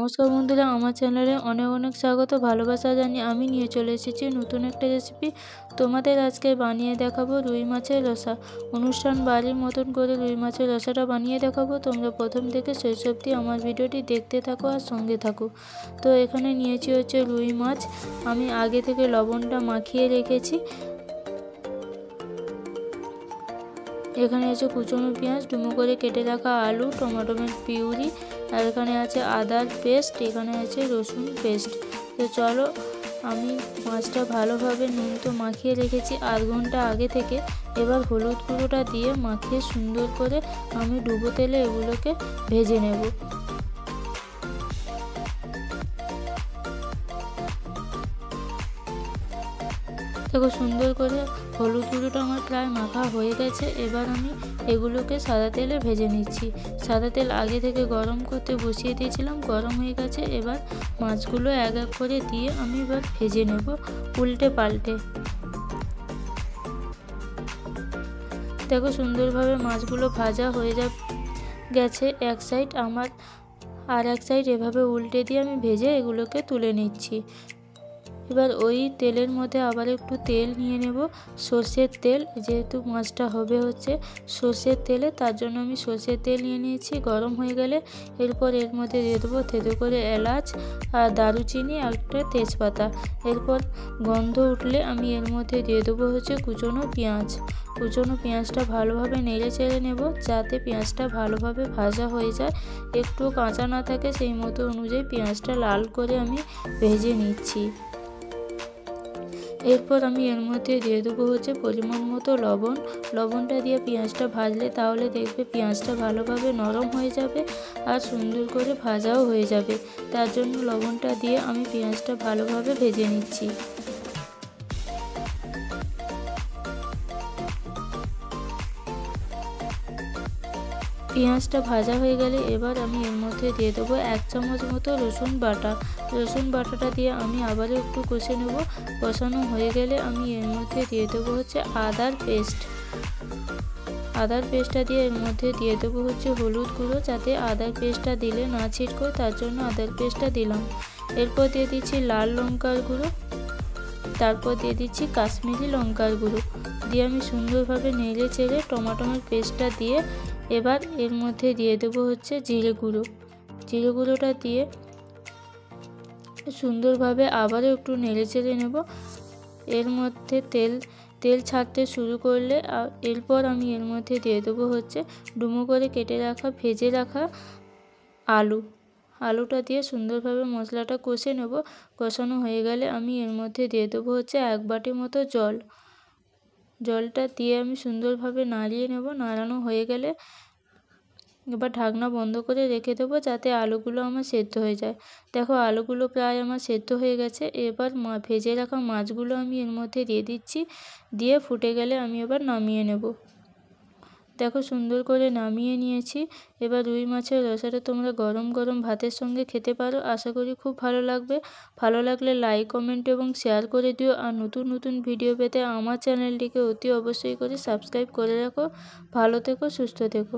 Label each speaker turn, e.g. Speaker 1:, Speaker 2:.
Speaker 1: নমস্কার বন্ধুরা, আমার চ্যানেলে অনেক অনেক স্বাগত, ভালোবাসা জানিয়ে আমি নিয়ে চলে এসেছি নতুন একটা রেসিপি। তোমাদের আজকে বানিয়ে দেখাবো রুই মাছের রসা। অনুষ্ঠান বাড়ির মতন করে রুই মাছের রসাটা বানিয়ে দেখাবো। তোমরা প্রথম থেকে শেষ অবধি আমার ভিডিওটি দেখতে থাকো আর সঙ্গে থাকো। তো এখানে নিয়েছি হচ্ছে রুই মাছ। আমি আগে থেকে লবণটা মাখিয়ে রেখেছি। এখানে আছে কুচনো পেঁয়াজ, ডুমো করে কেটে রাখা আলু, টমেটোর পিউরি, আর এখানে আছে আদার পেস্ট, এখানে আছে রসুন পেস্ট। তো চলো, আমি মাছটা ভালোভাবে নুন তো মাখিয়ে রেখেছি আধ ঘন্টা আগে থেকে। এবার হলুদ গুঁড়োটা দিয়ে মাখিয়ে সুন্দর করে আমি ডুবো তেলে এগুলোকে ভেজে নেব। দেখো, সুন্দর করে হলুদ গুঁড়োটা আমার প্রায় মাখা হয়ে গেছে। এবার আমি এগুলোকে সাদা তেলে ভেজে নিচ্ছি। সাদা তেল আগে থেকে গরম করতে বসিয়ে দিয়েছিলাম, গরম হয়ে গেছে। এবার মাছগুলো এক এক করে দিয়ে আমি এবার ভেজে নেব উল্টে পাল্টে। দেখো, সুন্দরভাবে মাছগুলো ভাজা হয়ে গেছে এক সাইড আমার, আর এক সাইড এভাবে উল্টে দিয়ে আমি ভেজে এগুলোকে তুলে নিচ্ছি। এবার ওই তেলের মধ্যে আবার একটু তেল নিয়ে নেব, সর্ষের তেল, যেহেতু মাছটা হবে হচ্ছে সর্ষের তেলে, তার জন্য আমি সর্ষের তেল নিয়ে নিয়েছি। গরম হয়ে গেলে এরপর এর মধ্যে দিয়ে দেবো থেতো করে এলাচ আর দারুচিনি আর একটা তেজপাতা। এরপর গন্ধ উঠলে আমি এর মধ্যে দিয়ে দেবো হচ্ছে কুচনো পেঁয়াজ। কুচনো পেঁয়াজটা ভালোভাবে নেড়ে চেড়ে নেব, যাতে পেঁয়াজটা ভালোভাবে ভাজা হয়ে যায়, একটু কাঁচা না থাকে, সেই মতো অনুযায়ী পেঁয়াজটা লাল করে আমি ভেজে নিচ্ছি। এরপর আমি এর মধ্যে দিয়ে দেবো হচ্ছে পরিমাণ মতো লবণ। লবণটা দিয়ে পেঁয়াজটা ভাজলে তাহলে দেখবে পেঁয়াজটা ভালোভাবে নরম হয়ে যাবে আর সুন্দর করে ভাজাও হয়ে যাবে। তার জন্য লবণটা দিয়ে আমি পেঁয়াজটা ভালোভাবে ভেজে নিচ্ছি। পেঁয়াজটা ভাজা হয়ে গেলে এবার আমি এর মধ্যে দিয়ে দেবো 1 চামচ মতো রসুন বাটা। রসুন বাটাটা দিয়ে আমি আবারও একটু কষে নেব। কষানো হয়ে গেলে আমি এর মধ্যে দিয়ে দেবো হচ্ছে আদার পেস্ট। আদার পেস্টটা দিয়ে এর মধ্যে দিয়ে দেবো হচ্ছে হলুদ গুঁড়ো, যাতে আদার পেস্টটা দিলে না ছিটকোয়, তার জন্য আদার পেস্টটা দিলাম। এরপর দিয়ে দিচ্ছি লাল লঙ্কার গুঁড়ো, তারপর দিয়ে দিচ্ছি কাশ্মীরি লঙ্কার গুঁড়ো, দিয়ে আমি সুন্দরভাবে নেড়ে চেড়ে টমেটোর পেস্টটা দিয়ে এবার এর মধ্যে দিয়ে দেবো হচ্ছে জিরে গুঁড়ো। জিরে গুঁড়োটা দিয়ে সুন্দরভাবে আবারও একটু নেড়ে চেড়ে নেব। এর মধ্যে তেল ছাড়তে শুরু করলে এরপর আমি এর মধ্যে দিয়ে দেবো হচ্ছে ডুমো করে কেটে রাখা ভেজে রাখা আলুটা দিয়ে সুন্দরভাবে মশলাটা কষে নেব। কষানো হয়ে গেলে আমি এর মধ্যে দিয়ে দেবো হচ্ছে 1 বাটি মতো জল। জলটা দিয়ে আমি সুন্দরভাবে নাড়িয়ে নেব। নাড়ানো হয়ে গেলে এবার ঢাকনা বন্ধ করে রেখে দেবো, যাতে আলুগুলো আমার সেদ্ধ হয়ে যায়। দেখো, আলুগুলো প্রায় আমার সেদ্ধ হয়ে গেছে। এবার ভেজে রাখা মাছগুলো আমি এর মধ্যে দিয়ে দিচ্ছি, দিয়ে ফুটে গেলে আমি এবার নামিয়ে নেব। দেখো, সুন্দর করে নামিয়ে নিয়েছি। এবার রুই মাছের রসাটা তোমরা গরম গরম ভাতের সঙ্গে খেতে পারো। আশা করি খুব ভালো লাগবে। ভালো লাগলে লাইক, কমেন্ট এবং শেয়ার করে দিও। আর নতুন নতুন ভিডিও পেতে আমার চ্যানেলটিকে অতি অবশ্যই করে সাবস্ক্রাইব করে রাখো। ভালো থেকো, সুস্থ থেকো।